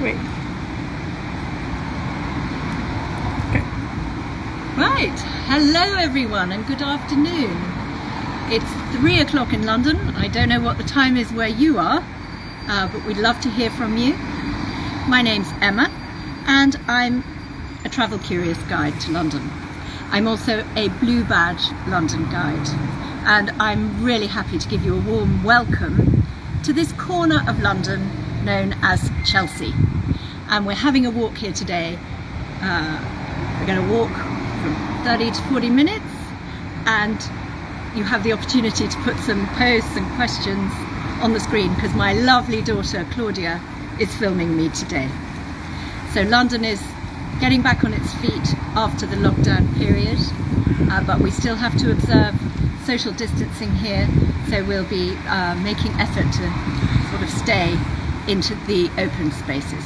Wait. Okay. Right, hello everyone and good afternoon. It's 3 o'clock in London. I don't know what the time is where you are, but we'd love to hear from you. My name's Emma and I'm a travel curious guide to London. I'm also a Blue Badge London guide, and I'm really happy to give you a warm welcome to this corner of London known as Chelsea. And we're having a walk here today. We're going to walk from 30 to 40 minutes, and you have the opportunity to put some posts and questions on the screen because my lovely daughter Claudia is filming me today. So London is getting back on its feet after the lockdown period, but we still have to observe social distancing here, so we'll be making effort to sort of stay into the open spaces.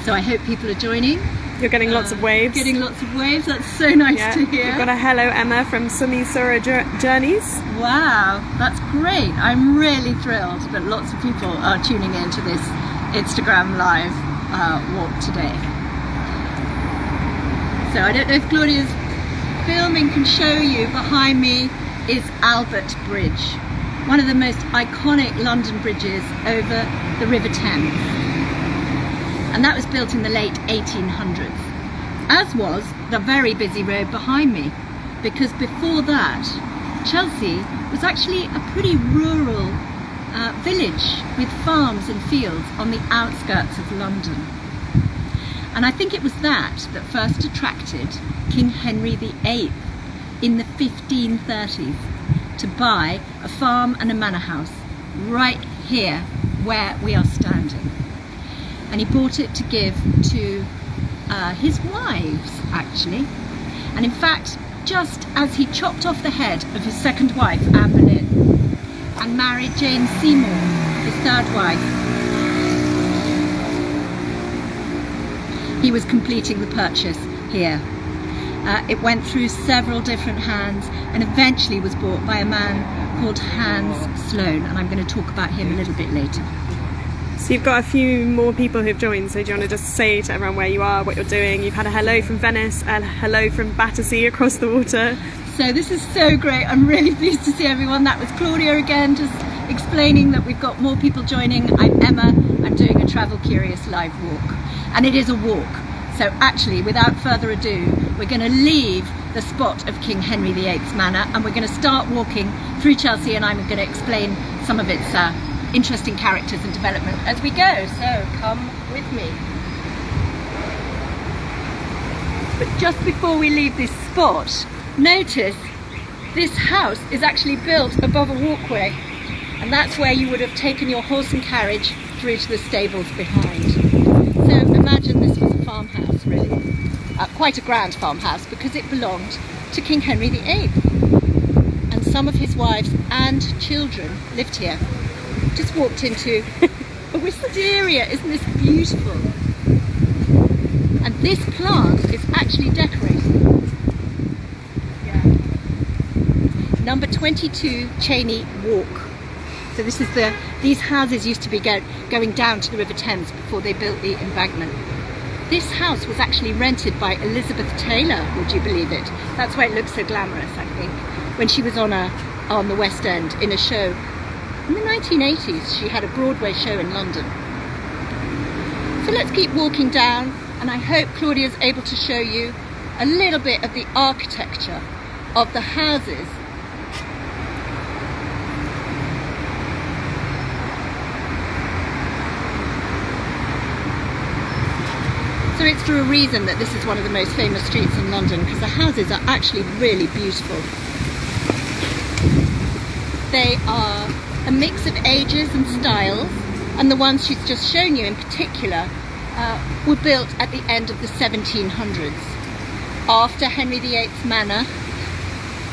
So I hope people are joining. You're getting lots of waves. Getting lots of waves, that's so nice to hear. You've got a hello Emma from Sunny Surrey Journeys. Wow, that's great. I'm really thrilled that lots of people are tuning in to this Instagram live walk today. So I don't know if Claudia's filming can show you. Behind me is Albert Bridge, one of the most iconic London bridges over the River Thames. And that was built in the late 1800s, as was the very busy road behind me, because before that, Chelsea was actually a pretty rural village with farms and fields on the outskirts of London. And I think it was that first attracted King Henry VIII in the 1530s to buy a farm and a manor house right here where we are standing. And he bought it to give to his wives, actually. And in fact, just as he chopped off the head of his second wife, Anne Boleyn, and married Jane Seymour, his third wife, he was completing the purchase here. It went through several different hands and eventually was bought by a man called Hans Sloane, and I'm going to talk about him a little bit later. So you've got a few more people who've joined, so do you want to just say to everyone where you are, what you're doing? You've had a hello from Venice, a hello from Battersea across the water. So this is so great. I'm really pleased to see everyone. That was Claudia again, just explaining that we've got more people joining. I'm Emma. I'm doing a Travel Curious live walk, and it is a walk. So actually, without further ado, we're going to leave the spot of King Henry VIII's manor, and we're going to start walking through Chelsea, and I'm going to explain some of its interesting characters and development as we go. So come with me. But just before we leave this spot, notice this house is actually built above a walkway, and that's where you would have taken your horse and carriage through to the stables behind. So imagine this was a farmhouse, really. Quite a grand farmhouse, because it belonged to King Henry VIII. And some of his wives and children lived here. Just walked into a wisteria. Isn't this beautiful? And this plant is actually decorated. Yeah. Number 22 Cheney Walk. So this is these houses used to be going down to the River Thames before they built the embankment. This house was actually rented by Elizabeth Taylor, would you believe it? That's why it looks so glamorous, I think. When she was on the West End in a show. In the 1980s, she had a Broadway show in London. So let's keep walking down, and I hope Claudia's able to show you a little bit of the architecture of the houses. So it's for a reason that this is one of the most famous streets in London, because the houses are actually really beautiful. They are a mix of ages and styles, and the ones she's just shown you in particular were built at the end of the 1700s, after Henry VIII's manor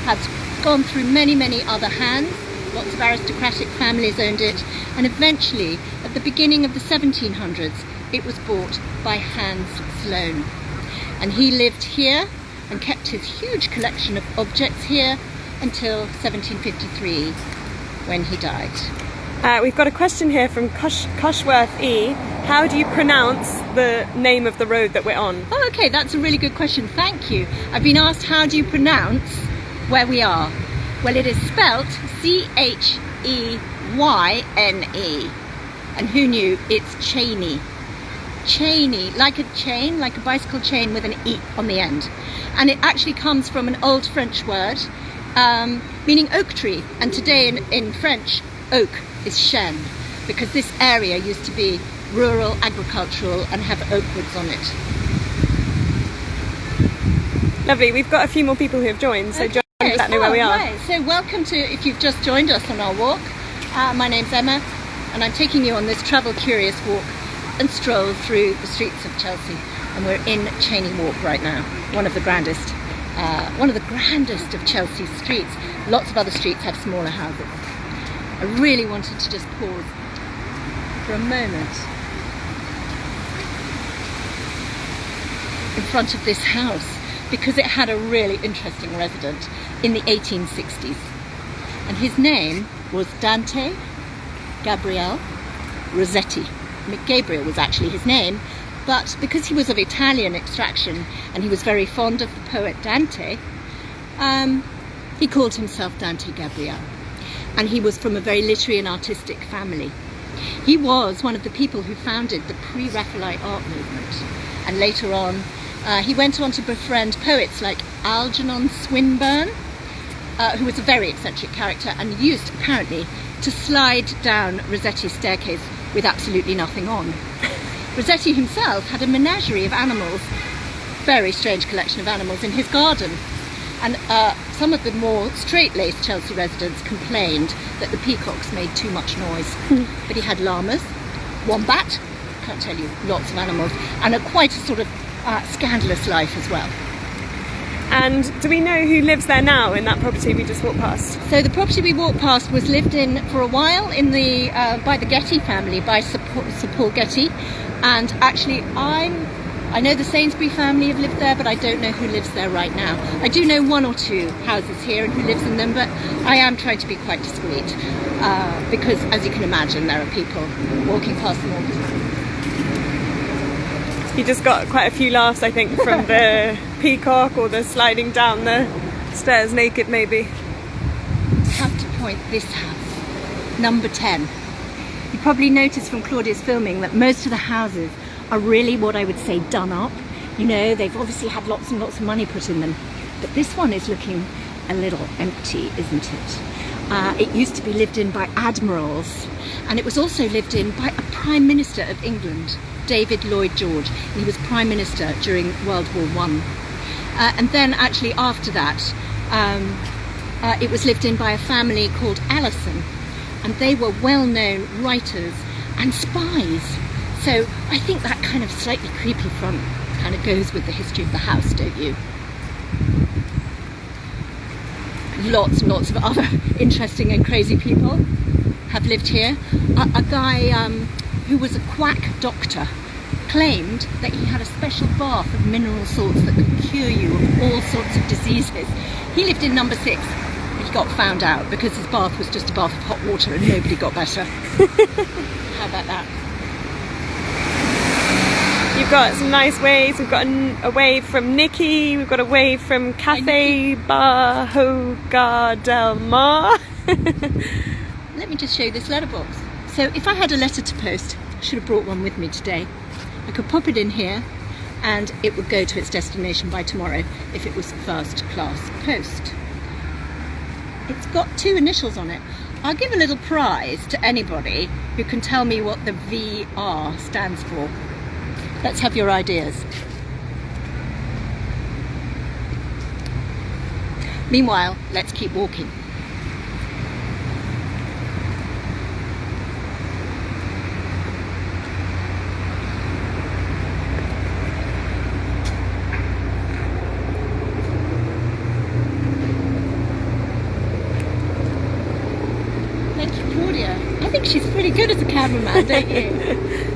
had gone through many other hands. Lots of aristocratic families owned it, and eventually at the beginning of the 1700s it was bought by Hans Sloane, and he lived here and kept his huge collection of objects here until 1753, when he died. We've got a question here from Cushworth E. How do you pronounce the name of the road that we're on? Oh, okay, that's a really good question. Thank you. I've been asked, how do you pronounce where we are? Well, it is spelt Cheyne. And who knew? It's Cheney. Cheney, like a chain, like a bicycle chain with an E on the end. And it actually comes from an old French word meaning oak tree. And today in French, oak is chêne, because this area used to be rural, agricultural, and have oak woods on it. Lovely. We've got a few more people who have joined, so John, let us know where we are. Right. So welcome to, if you've just joined us on our walk, my name's Emma, and I'm taking you on this travel curious walk and stroll through the streets of Chelsea. And we're in Cheyne Walk right now, one of the grandest of Chelsea's streets. Lots of other streets have smaller houses. I really wanted to just pause for a moment in front of this house because it had a really interesting resident in the 1860s. And his name was Dante Gabriele Rossetti. Gabriel was actually his name, but because he was of Italian extraction and he was very fond of the poet Dante, he called himself Dante Gabriele. And he was from a very literary and artistic family. He was one of the people who founded the pre-Raphaelite art movement. And later on, he went on to befriend poets like Algernon Swinburne, who was a very eccentric character and used, apparently, to slide down Rossetti's staircase with absolutely nothing on. Rossetti himself had a menagerie of animals, very strange collection of animals, in his garden. And some of the more straight-laced Chelsea residents complained that the peacocks made too much noise. But he had llamas, wombat, can't tell you, lots of animals, and quite a sort of scandalous life as well. And do we know who lives there now in that property we just walked past? So the property we walked past was lived in for a while in the by the Getty family, by Sir Paul Getty. And actually I know the Sainsbury family have lived there, but I don't know who lives there right now. I do know one or two houses here and who lives in them, but I am trying to be quite discreet because, as you can imagine, there are people walking past them all the time. You just got quite a few laughs, I think, from the peacock or the sliding down the stairs naked, maybe. I have to point this house, number 10. You probably noticed from Claudia's filming that most of the houses are really what I would say done up. You know, they've obviously had lots and lots of money put in them. But this one is looking a little empty, isn't it? It used to be lived in by admirals, and it was also lived in by a Prime Minister of England, David Lloyd George. And he was Prime Minister during World War I. And then actually after that, it was lived in by a family called Allison. And they were well-known writers and spies. So I think that kind of slightly creepy front kind of goes with the history of the house, don't you? Lots and lots of other interesting and crazy people have lived here. A guy who was a quack doctor claimed that he had a special bath of mineral salts that could cure you of all sorts of diseases. He lived in number 6. He got found out because his bath was just a bath of hot water and nobody got better. How about that? You've got some nice waves. We've got a wave from Nikki. We've got a wave from Cafe Bahoga del Mar. Let me just show you this letterbox. So if I had a letter to post, I should have brought one with me today. I could pop it in here and it would go to its destination by tomorrow if it was first class post. It's got 2 initials on it. I'll give a little prize to anybody who can tell me what the VR stands for. Let's have your ideas. Meanwhile, let's keep walking. Thank you, Claudia. I think she's pretty good as a cameraman, don't you?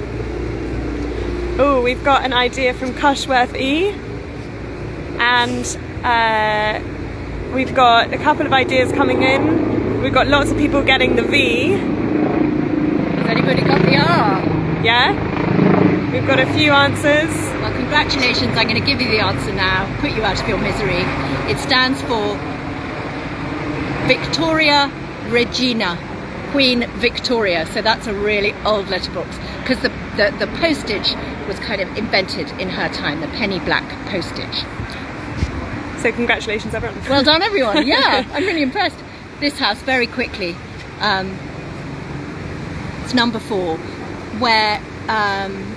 Oh, we've got an idea from Cushworth E. And we've got a couple of ideas coming in. We've got lots of people getting the V. anybody got the R? Yeah? We've got a few answers. Well, congratulations. I'm going to give you the answer now. Put you out of your misery. It stands for Victoria Regina. Queen Victoria. So that's a really old letterbox, because the postage was kind of invented in her time, the penny black postage. So congratulations, everyone. Well done, everyone. Yeah, I'm really impressed. This house, very quickly, it's number 4, where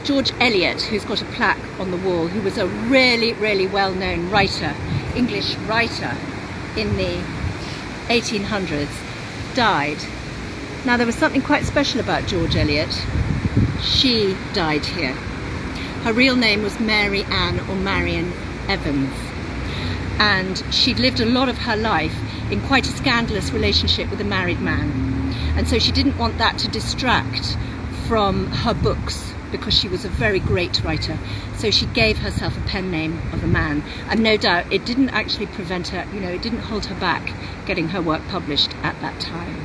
George Eliot, who's got a plaque on the wall, who was a really, really well-known writer, English writer in the 1800s, died. Now, there was something quite special about George Eliot. She died here. Her real name was Mary Ann or Marion Evans. And she'd lived a lot of her life in quite a scandalous relationship with a married man. And so she didn't want that to distract from her books, because she was a very great writer. So she gave herself a pen name of a man. And no doubt it didn't actually prevent her, it didn't hold her back getting her work published at that time.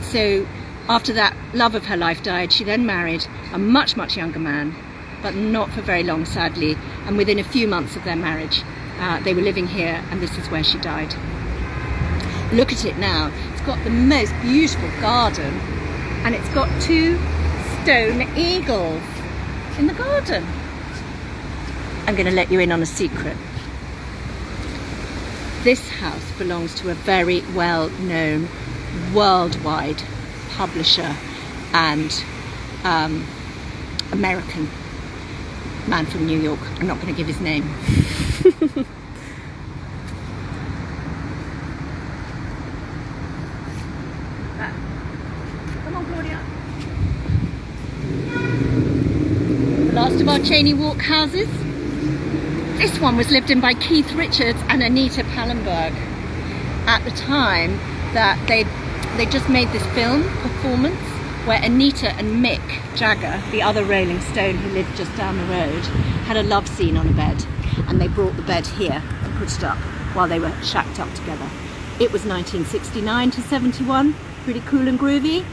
So after that love of her life died, she then married a much, much younger man, but not for very long, sadly. And within a few months of their marriage, they were living here, and this is where she died. Look at it now. It's got the most beautiful garden, and it's got 2 stone eagles in the garden. I'm going to let you in on a secret. This house belongs to a very well-known worldwide publisher and American man from New York. I'm not going to give his name. Come on, Claudia. The last of our Cheney Walk houses. This one was lived in by Keith Richards and Anita Pallenberg at the time that they just made this film performance where Anita and Mick Jagger, the other Rolling Stone who lived just down the road, had a love scene on a bed, and they brought the bed here and put it up while they were shacked up together. It was 1969 to 71, pretty cool and groovy,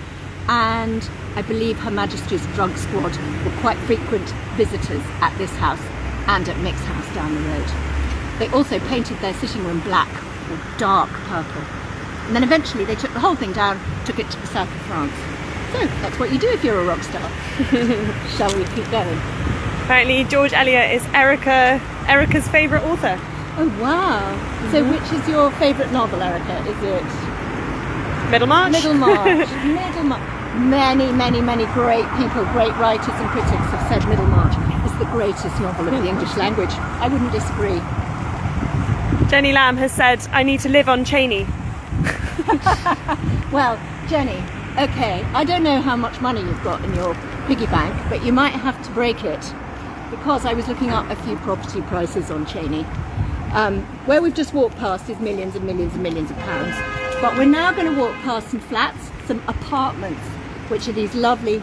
and I believe Her Majesty's Drug Squad were quite frequent visitors at this house and at Mick's house down the road. They also painted their sitting room black or dark purple. And then eventually they took the whole thing down, took it to the south of France. So that's what you do if you're a rock star. Shall we keep going? Apparently George Eliot is Erica's favourite author. Oh wow. So which is your favourite novel, Erica? Is it Middlemarch? Middlemarch. Middlemarch. Many, many, many great people, great writers and critics have said Middlemarch is the greatest novel of the English language. I wouldn't disagree. Jenny Lamb has said, I need to live on Cheney. Well, Jenny, okay, I don't know how much money you've got in your piggy bank, but you might have to break it, because I was looking up a few property prices on Cheney. Where we've just walked past is millions and millions and millions of pounds, but we're now going to walk past some flats, some apartments, which are these lovely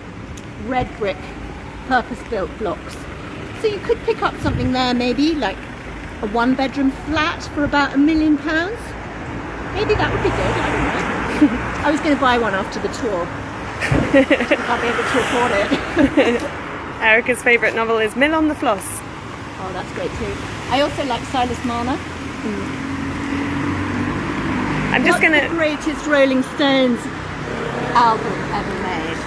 red brick purpose-built blocks. So you could pick up something there, maybe like a 1-bedroom flat for about £1 million. Maybe that would be good, I don't know. I was going to buy one after the tour. I'll be able to afford it. Erica's favourite novel is Mill on the Floss. Oh, that's great too. I also like Silas Marner. I'm just going to... What's the greatest Rolling Stones album ever made?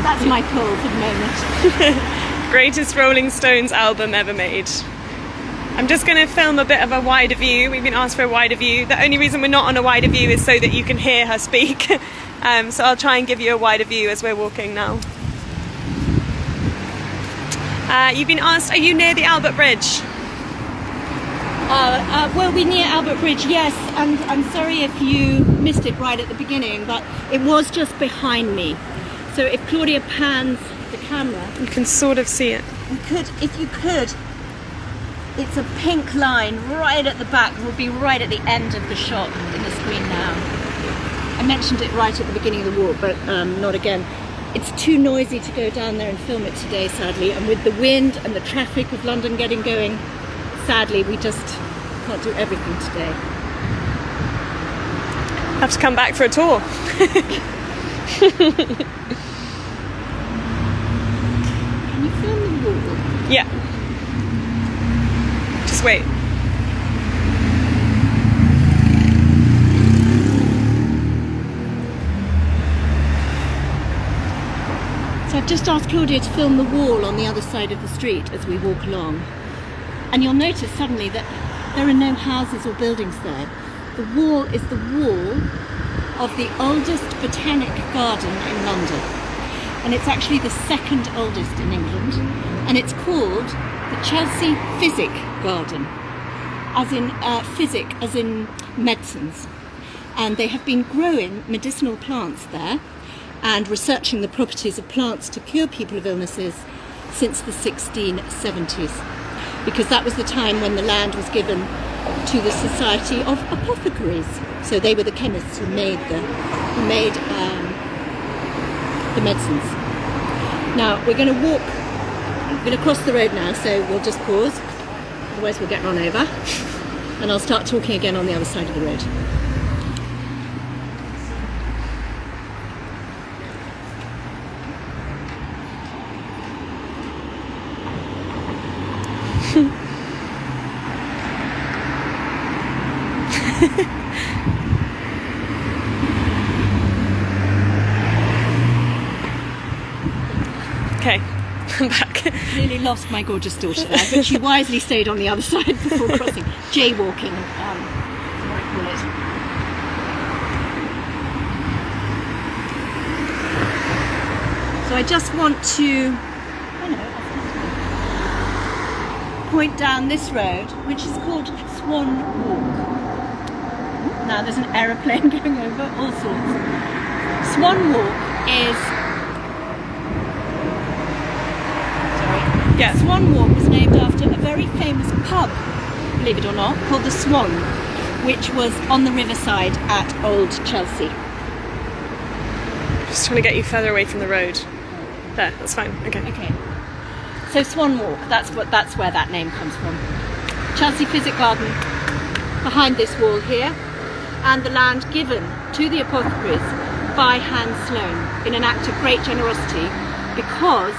That's my call for the moment. Greatest Rolling Stones album ever made. I'm just going to film a bit of a wider view. We've been asked for a wider view. The only reason we're not on a wider view is so that you can hear her speak. So I'll try and give you a wider view as we're walking now. You've been asked, are you near the Albert Bridge? Well, we're near Albert Bridge, yes, and I'm sorry if you missed it right at the beginning, but it was just behind me. So if Claudia pans the camera... You can sort of see it. If you could, it's a pink line right at the back, will be right at the end of the shot in the screen now. I mentioned it right at the beginning of the walk, but not again. It's too noisy to go down there and film it today, sadly, and with the wind and the traffic of London getting going, sadly, we just can't do everything today. Have to come back for a tour. Yeah. Just wait. So I've just asked Claudia to film the wall on the other side of the street as we walk along. And you'll notice suddenly that there are no houses or buildings there. The wall is the wall of the oldest botanic garden in London. And it's actually the second oldest in England. And it's called the Chelsea Physic Garden, as in physic, as in medicines. And they have been growing medicinal plants there and researching the properties of plants to cure people of illnesses since the 1670s, because that was the time when the land was given to the Society of Apothecaries. So they were the chemists who made the medicines. Now we're going to cross the road now, so we'll just pause, otherwise we'll get run over, and I'll start talking again on the other side of the road. Okay, I'm back. Really lost my gorgeous daughter there, but she wisely stayed on the other side before crossing. Jaywalking, what I call it. So I just want to point down this road, which is called Swan Walk. Now there's an aeroplane going over, all sorts. Swan Walk is... Yeah. Swan Walk was named after a very famous pub, believe it or not, called the Swan, which was on the riverside at Old Chelsea. Just trying to get you further away from the road. There, that's fine. Okay. Okay. So Swan Walk, that's where that name comes from. Chelsea Physic Garden, behind this wall here, and the land given to the apothecaries by Hans Sloane in an act of great generosity, because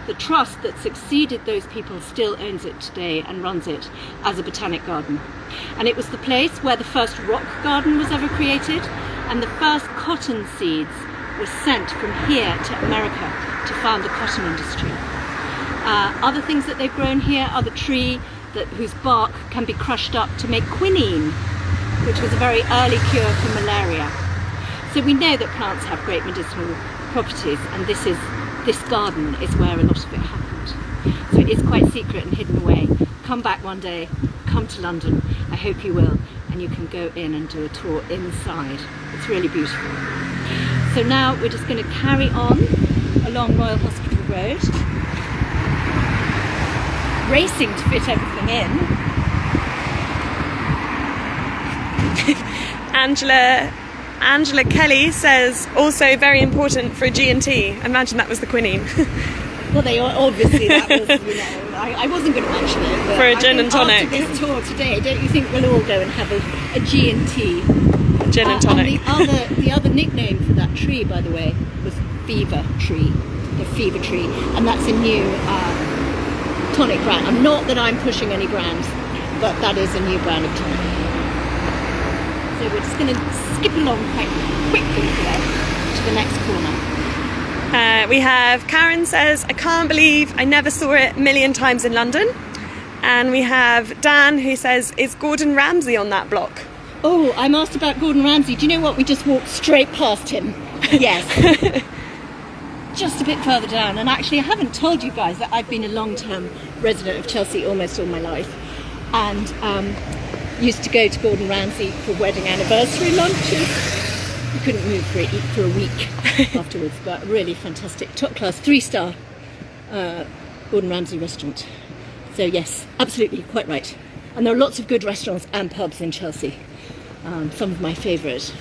the trust that succeeded those people still owns it today and runs it as a botanic garden. And it was the place where the first rock garden was ever created, and the first cotton seeds were sent from here to America to found the cotton industry. Other things that they've grown here are the tree whose bark can be crushed up to make quinine, which was a very early cure for malaria. So we know that plants have great medicinal properties, and this garden is where a lot of it happened. So it is quite secret and hidden away. Come back one day, come to London, I hope you will, and you can go in and do a tour inside. It's really beautiful. So now we're just going to carry on along Royal Hospital Road, racing to fit everything in. Angela Kelly says, also very important for a G&T. I imagine that was the quinine. Well, obviously that was, I wasn't going to mention it. But for a gin and tonic. After this tour today, don't you think we'll all go and have a G&T? Gin and tonic. And the other nickname for that tree, by the way, was Fever Tree. The Fever Tree. And that's a new tonic brand. And not that I'm pushing any brands, but that is a new brand of tonic. So we're just going to skip along quite quickly today to the next corner. We have Karen says, I can't believe I never saw it a million times in London. And we have Dan who says, is Gordon Ramsay on that block? Oh, I'm asked about Gordon Ramsay. Do you know what? We just walked straight past him. Yes. Just a bit further down. And actually, I haven't told you guys that I've been a long-term resident of Chelsea almost all my life. And used to go to Gordon Ramsay for wedding anniversary lunches. We couldn't move for a week afterwards, but really fantastic. Top class, 3-star Gordon Ramsay restaurant. So yes, absolutely, quite right. And there are lots of good restaurants and pubs in Chelsea. Some of my favourite.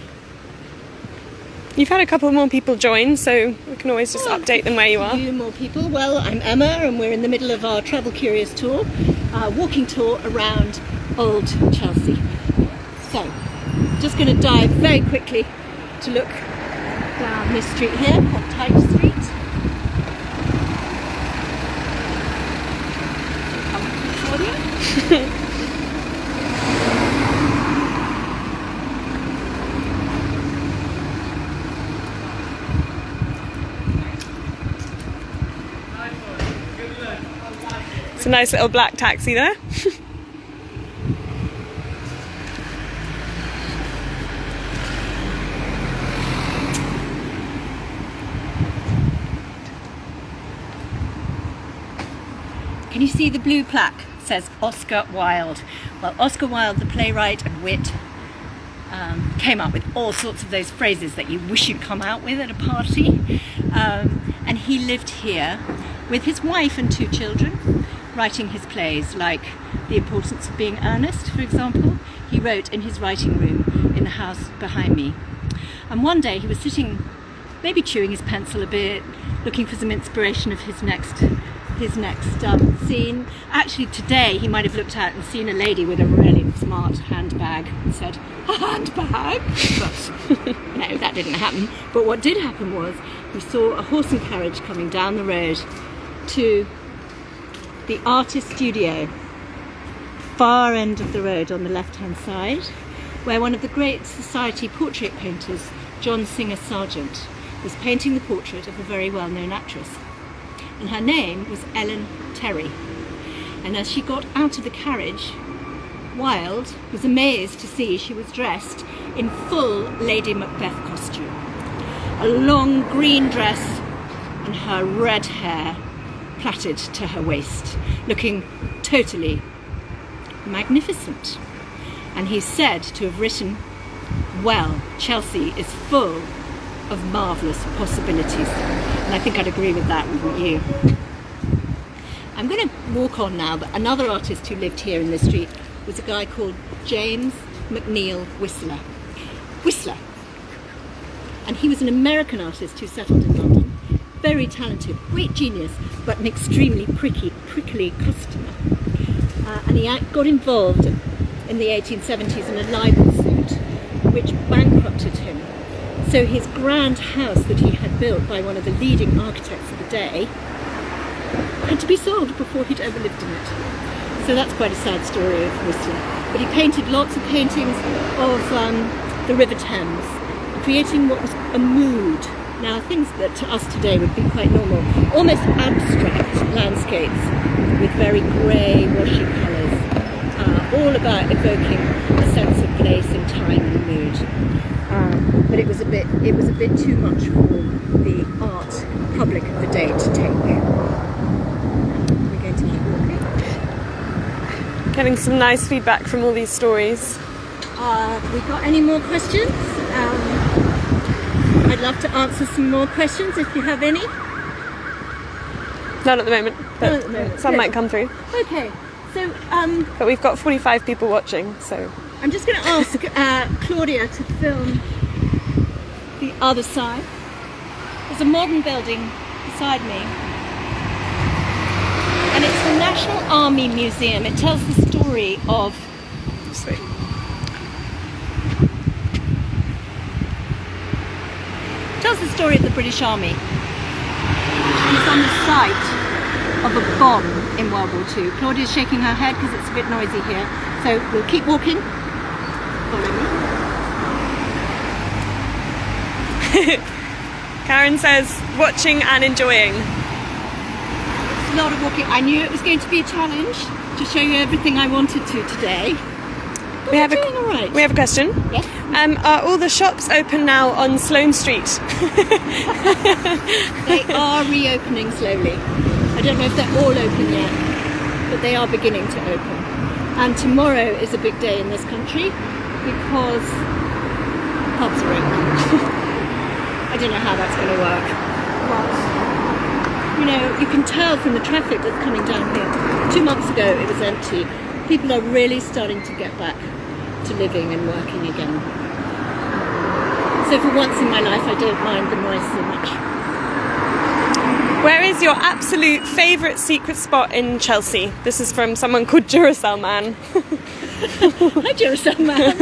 You've had a couple more people join, so we can always just update them where you are. A few more people. Well, I'm Emma, and we're in the middle of our Travel Curious tour, walking tour around Old Chelsea. So, just going to dive very quickly to look down this street here, called Type Street. It's a nice little black taxi there. Can you see the blue plaque? It says Oscar Wilde. Well, Oscar Wilde, the playwright and wit, came up with all sorts of those phrases that you wish you'd come out with at a party. And he lived here with his wife and 2 children, writing his plays, like The Importance of Being Earnest, for example. He wrote in his writing room in the house behind me. And one day he was sitting, maybe chewing his pencil a bit, looking for some inspiration of his next scene. Actually, today he might have looked out and seen a lady with a really smart handbag and said, "A handbag?" But no, that didn't happen. But what did happen was we saw a horse and carriage coming down the road to the artist studio, far end of the road on the left-hand side, where one of the great society portrait painters, John Singer Sargent, was painting the portrait of a very well-known actress. And her name was Ellen Terry. And as she got out of the carriage, Wilde was amazed to see she was dressed in full Lady Macbeth costume. A long green dress and her red hair plaited to her waist, looking totally magnificent. And he's said to have written, "Well, Chelsea is full of marvellous possibilities." And I think I'd agree with that, wouldn't you? I'm going to walk on now, but another artist who lived here in this street was a guy called James McNeill Whistler. And he was an American artist who settled in London. Very talented, great genius, but an extremely prickly customer. And he got involved in the 1870s in a libel suit, which bankrupted him. So his grand house that he had built by one of the leading architects of the day had to be sold before he'd ever lived in it. So that's quite a sad story of Whistler. But he painted lots of paintings of the River Thames, creating what was a mood. Now, things that to us today would be quite normal, almost abstract landscapes with very grey, washy colours, all about evoking a sense of place and time and mood. But it was a bit too much for the art public of the day to take. We're going to keep walking. Getting some nice feedback from all these stories. We got any more questions? I'd love to answer some more questions if you have any. Not at the moment, but Not at the moment. some Good. might come through. Okay, so But we've got 45 people watching, so... I'm just going to ask Claudia to film the other side. There's a modern building beside me, and it's the National Army Museum. It tells the story of... Sweet. tells the story of the British Army. It's on the site of a bomb in World War II. Claudia's shaking her head because it's a bit noisy here. So we'll keep walking. Follow me. Karen says, watching and enjoying. It's a lot of walking. I knew it was going to be a challenge to show you everything I wanted to today. We have doing all right. We have a question. Yes. Are all the shops open now on Sloane Street? They are reopening slowly. I don't know if they're all open yet, but they are beginning to open. And tomorrow is a big day in this country because pubs are open. I don't know how that's going to work. But, you know, you can tell from the traffic that's coming down here. 2 months ago it was empty. People are really starting to get back to living and working again. So for once in my life I don't mind the noise so much. Where is your absolute favourite secret spot in Chelsea? This is from someone called Duracell Man. Hi Duracell Man.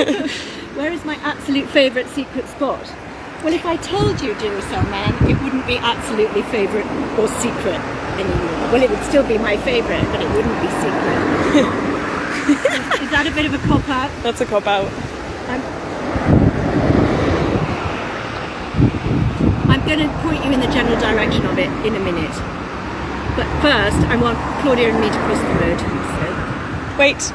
Where is my absolute favourite secret spot? Well, if I told you Duracell Man, it wouldn't be absolutely favourite or secret anymore. Well, it would still be my favourite, but it wouldn't be secret. Is that a bit of a cop-out? That's a cop-out. I'm going to point you in the general direction of it in a minute. But first, I want Claudia and me to cross the road. So. Wait.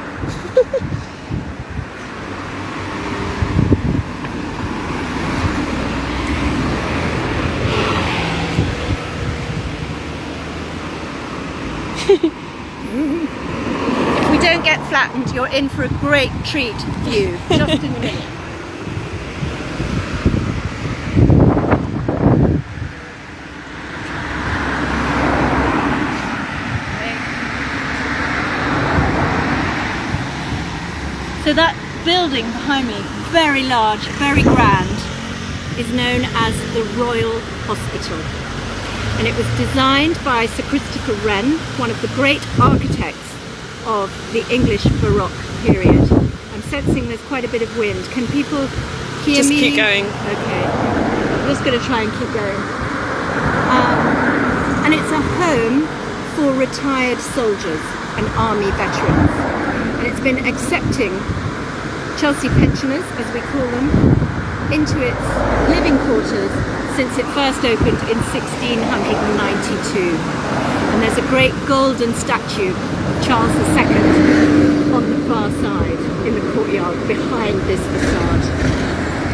If we don't get flattened, you're in for a great treat view, just in a minute. So that building behind me, very large, very grand, is known as the Royal Hospital. And it was designed by Sir Christopher Wren, one of the great architects of the English Baroque period. I'm sensing there's quite a bit of wind. Can people hear Just me? keep going. Okay. I'm just going to try and keep going. And it's a home for retired soldiers and army veterans. And it's been accepting Chelsea pensioners, as we call them, into its living quarters since it first opened in 1692. And there's a great golden statue of Charles II on the far side in the courtyard behind this facade.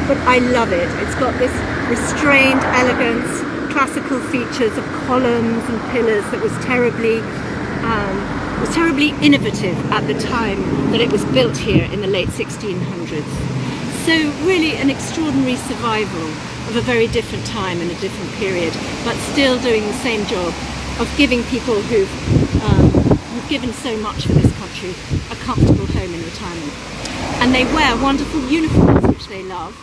But I love it. It's got this restrained elegance, classical features of columns and pillars that was terribly innovative at the time that it was built here in the late 1600s. So really an extraordinary survival of a very different time and a different period, but still doing the same job of giving people who've given so much for this country a comfortable home in retirement. And they wear wonderful uniforms, which they love.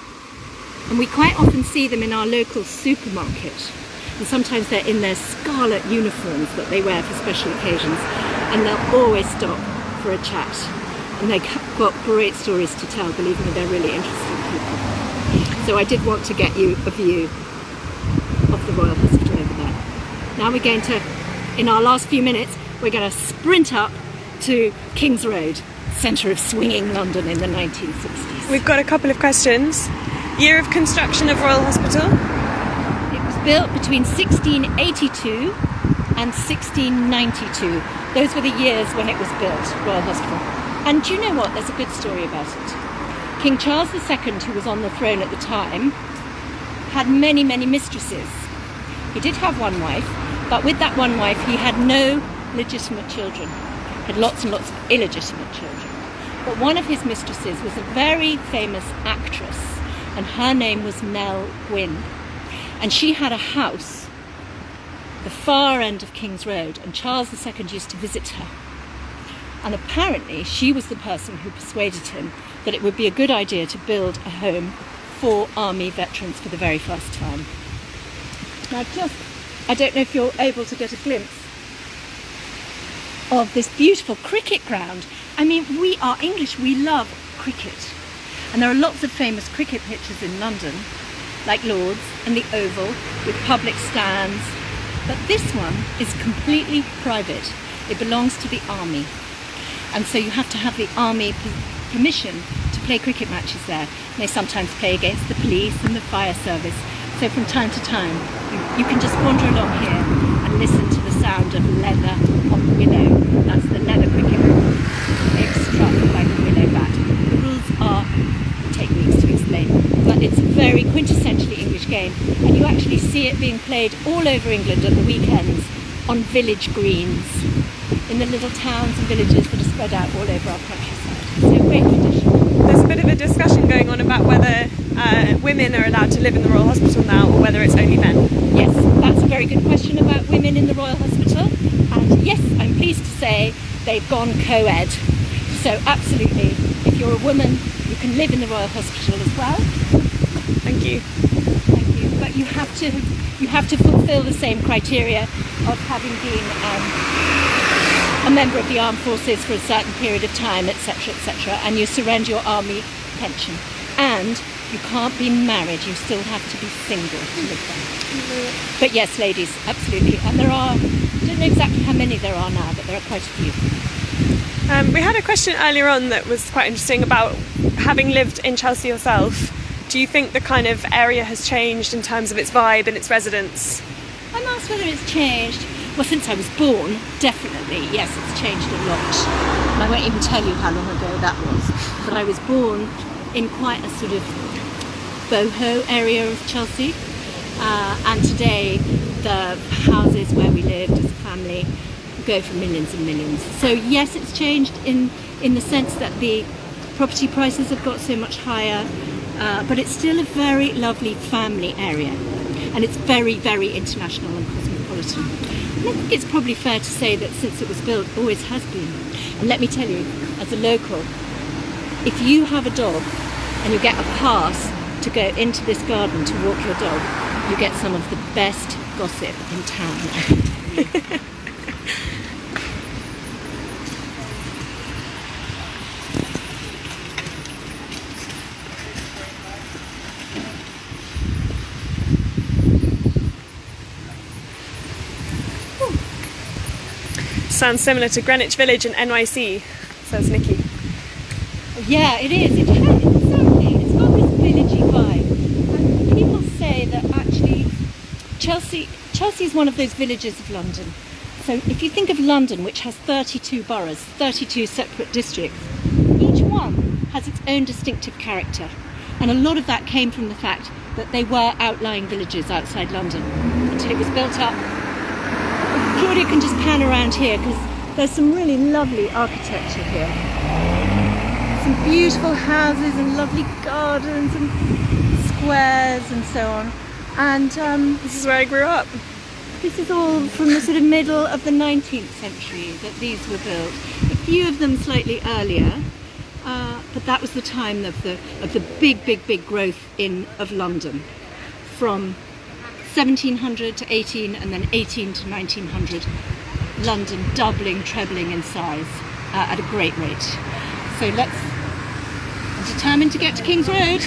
And we quite often see them in our local supermarket. And sometimes they're in their scarlet uniforms that they wear for special occasions. And they'll always stop for a chat. And they've got great stories to tell, believe me, they're really interesting people. So I did want to get you a view of the Royal Hospital over there. Now we're going to, in our last few minutes, we're going to sprint up to King's Road, centre of swinging London in the 1960s. We've got a couple of questions. Year of construction of Royal Hospital? It was built between 1682 and 1692. Those were the years when it was built, Royal Hospital. And do you know what? There's a good story about it. King Charles II, who was on the throne at the time, had many, many mistresses. He did have one wife, but with that one wife he had no legitimate children. He had lots and lots of illegitimate children. But one of his mistresses was a very famous actress, and her name was Nell Gwynn. And she had a house the far end of King's Road, and Charles II used to visit her. And apparently she was the person who persuaded him that it would be a good idea to build a home for army veterans for the very first time. Now I don't know if you're able to get a glimpse of this beautiful cricket ground. I mean, we are English, we love cricket. And there are lots of famous cricket pitches in London, like Lord's and the Oval, with public stands. But this one is completely private. It belongs to the army. And so you have to have the army permission to play cricket matches there. They sometimes play against the police and the fire service. So from time to time, you can just wander along here and listen to the sound of leather on willow. That's the leather cricket ball. It's struck like a willow bat. The rules are, take weeks to explain, but it's a very quintessentially English game, and you actually see it being played all over England at the weekends on village greens, in the little towns and villages that are spread out all over our countryside. So great tradition. There's a bit of a discussion going on about whether women are allowed to live in the Royal Hospital now or whether it's only men. Yes, that's a very good question about women in the Royal Hospital. And yes, I'm pleased to say they've gone co-ed. So absolutely, if you're a woman, you can live in the Royal Hospital as well. Thank you. Thank you. But you have to fulfil the same criteria of having been a member of the armed forces for a certain period of time, etc., etc., and you surrender your army pension. And you can't be married, you still have to be single to live there. But yes, ladies, absolutely. And there are, I don't know exactly how many there are now, but there are quite a few. We had a question earlier on that was quite interesting about having lived in Chelsea yourself. Do you think the kind of area has changed in terms of its vibe and its residents? I'm asked whether it's changed. well, since I was born, definitely, yes, it's changed a lot. And I won't even tell you how long ago that was. But I was born in quite a sort of boho area of Chelsea. And today, the houses where we lived as a family go for millions and millions. So yes, it's changed in the sense that the property prices have got so much higher, but it's still a very lovely family area. And it's very, very international and cosmopolitan. And I think it's probably fair to say that since it was built, it always has been. And let me tell you, as a local, if you have a dog and you get a pass to go into this garden to walk your dog, you get some of the best gossip in town. Sounds similar to Greenwich Village and NYC, says Nikki. Yeah, it is. It has, exactly. It's got this villagey vibe. And people say that actually Chelsea is one of those villages of London. So if you think of London, which has 32 boroughs, 32 separate districts, each one has its own distinctive character. And a lot of that came from the fact that they were outlying villages outside London until it was built up. Claudia can just pan around here because there's some really lovely architecture here. Some beautiful houses and lovely gardens and squares and so on. And this is where I grew up. This is all from the sort of middle of the 19th century that these were built. A few of them slightly earlier, but that was the time of the big growth of London, from 1700 to 18 and then 18 to 1900. London doubling, trebling in size at a great rate. So I'm determined to get to King's Road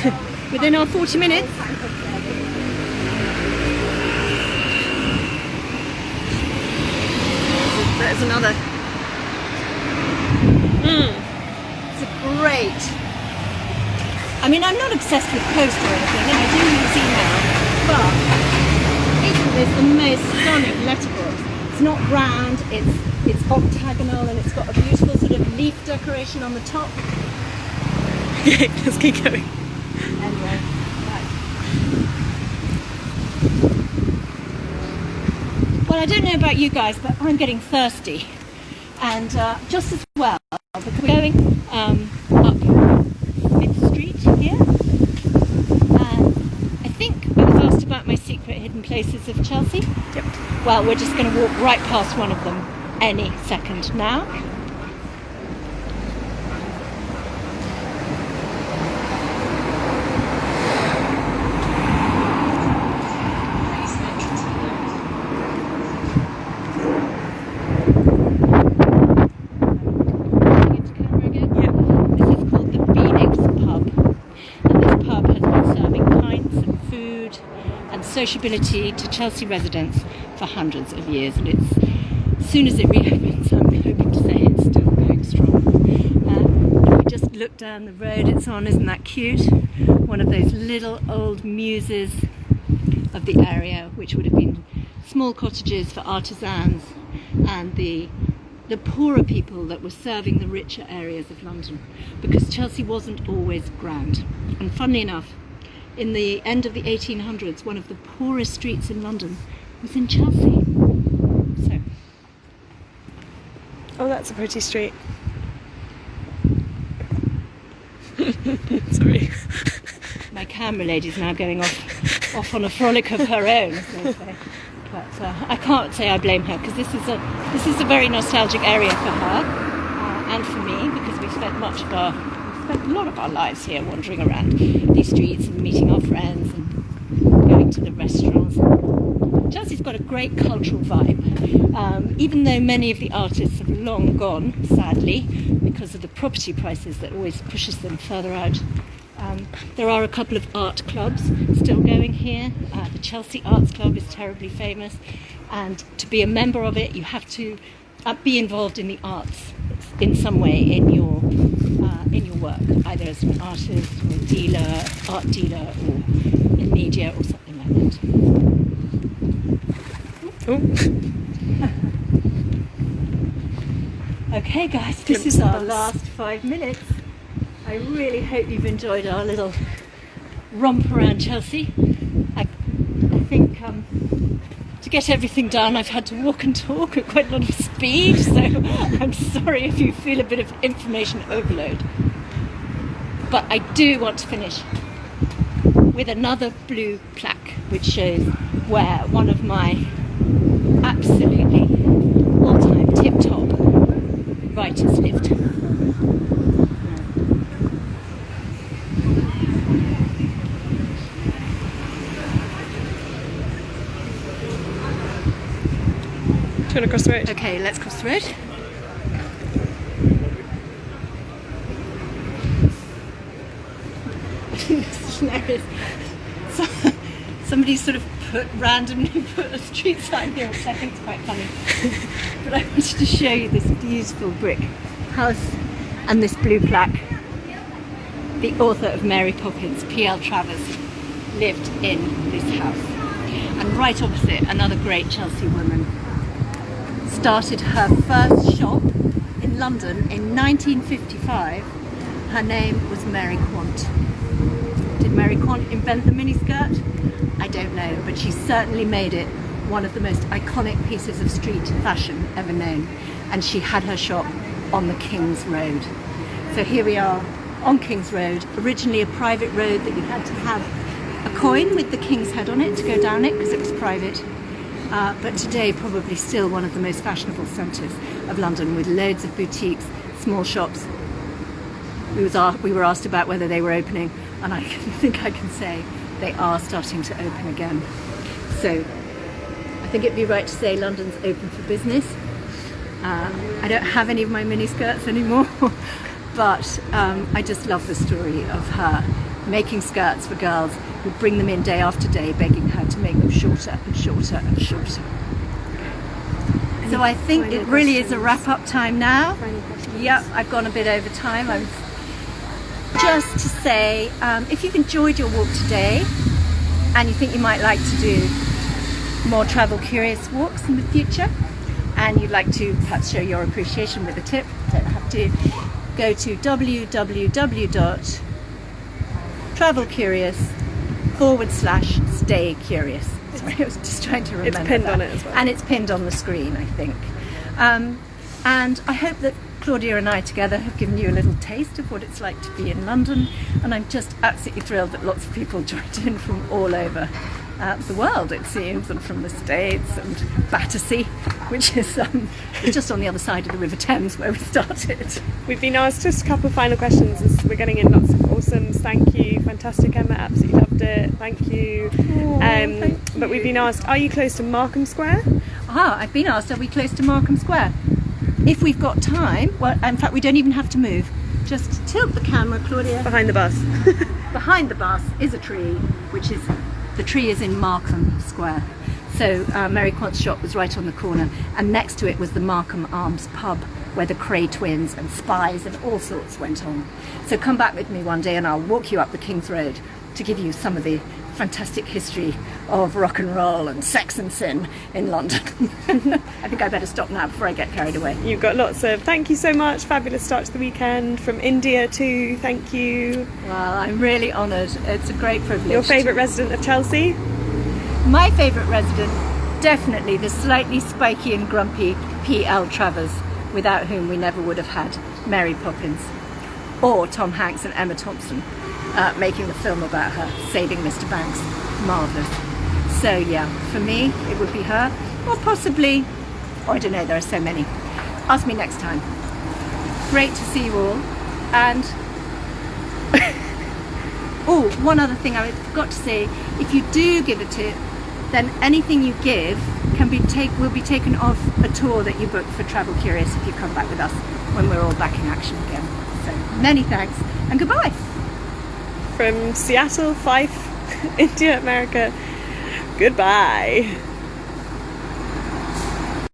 within our 40 minutes. There's another. It's a great. I mean, I'm not obsessed with post or anything, and I do use email, but isn't this the most stunning letterbox? It's not round, it's octagonal, and it's got a beautiful sort of leaf decoration on the top. Okay, let's keep going. Anyway, right. Well, I don't know about you guys, but I'm getting thirsty, and just as well, because we're going up Mid Street here, and I think I was asked about my secret hidden places of Chelsea. Yep. Well, we're just going to walk right past one of them any second now. Sociability to Chelsea residents for hundreds of years, and as soon as it reopens, I'm hoping to say it's still going strong. If we just look down the road it's on, isn't that cute? One of those little old muses of the area, which would have been small cottages for artisans and the poorer people that were serving the richer areas of London, because Chelsea wasn't always grand. And funnily enough, in the end of the 1800s, one of the poorest streets in London was in Chelsea. So. Oh, that's a pretty street. Sorry. My camera lady's now going off on a frolic of her own, as they say. But I can't say I blame her, because this is a very nostalgic area for her and for me, because we've spent a lot of our lives here wandering around these streets and meeting our friends and going to the restaurants. Chelsea's got a great cultural vibe, even though many of the artists have long gone, sadly, because of the property prices that always pushes them further out. There are a couple of art clubs still going here. The Chelsea Arts Club is terribly famous, and to be a member of it you have to be involved in the arts in some way in your work, either as an artist or a dealer, art dealer, or in media or something like that. Oh. Okay guys, this is our last 5 minutes. I really hope you've enjoyed our little romp around Chelsea. I think to get everything done I've had to walk and talk at quite a lot of speed, so I'm sorry if you feel a bit of information overload. But I do want to finish with another blue plaque which shows where one of my absolutely all-time tip-top writers lived. Turn across the road. Okay, let's cross the road. This is hilarious. Somebody sort of randomly put a street sign here, which I think is quite funny. But I wanted to show you this beautiful brick house and this blue plaque. The author of Mary Poppins, P.L. Travers, lived in this house. And right opposite, another great Chelsea woman started her first shop in London in 1955. Her name was Mary Quant. Did Mary Quant invent the miniskirt? I don't know, but she certainly made it one of the most iconic pieces of street fashion ever known. And she had her shop on the King's Road. So here we are on King's Road, originally a private road that you had to have a coin with the king's head on it to go down it because it was private. But today probably still one of the most fashionable centres of London, with loads of boutiques, small shops. We were asked about whether they were opening, and I think I can say they are starting to open again. So I think it'd be right to say London's open for business. I don't have any of my mini skirts anymore, but I just love the story of her making skirts for girls who bring them in day after day, begging her to make them shorter and shorter and shorter. So I think it really is a wrap-up time now. Yep, I've gone a bit over time. I'm just to say, if you've enjoyed your walk today and you think you might like to do more travel curious walks in the future, and you'd like to perhaps show your appreciation with a tip, don't have to, go to www.travelcurious.com/stay curious. Sorry, I was just trying to remember. It's pinned that. on it as well. And it's pinned on the screen, I think. And I hope that Claudia and I together have given you a little taste of what it's like to be in London. And I'm just absolutely thrilled that lots of people joined in from all over the world, it seems, and from the States and Battersea, which is just on the other side of the River Thames where we started. We've been asked just a couple of final questions as we're getting in lots of awesomes. Thank you, fantastic Emma, absolutely loved it. Thank you. Thank you. But we've been asked, are you close to Markham Square? I've been asked, are we close to Markham Square? If we've got time, well, in fact we don't even have to move. Just tilt the camera, Claudia. Behind the bus. Behind the bus is a tree, the tree is in Markham Square. So Mary Quant's shop was right on the corner, and next to it was the Markham Arms pub, where the Cray twins and Spies and all sorts went on. So come back with me one day and I'll walk you up the King's Road to give you some of the fantastic history of rock and roll and sex and sin in London. I think I better stop now before I get carried away. You've got lots of, thank you so much, fabulous start to the weekend, from India too, thank you. Well, I'm really honoured, it's a great privilege. Your favourite resident of Chelsea? My favourite resident, definitely the slightly spiky and grumpy P.L. Travers, without whom we never would have had Mary Poppins, or Tom Hanks and Emma Thompson making the film about her, saving Mr. Banks. Marvellous. So yeah, for me it would be her, or possibly, I don't know, there are so many. Ask me next time. Great to see you all. And oh, one other thing I forgot to say, if you do give a tip, then anything you give will be taken off a tour that you book for Travel Curious if you come back with us when we're all back in action again. So many thanks and goodbye. From Seattle, Fife, India, America, goodbye.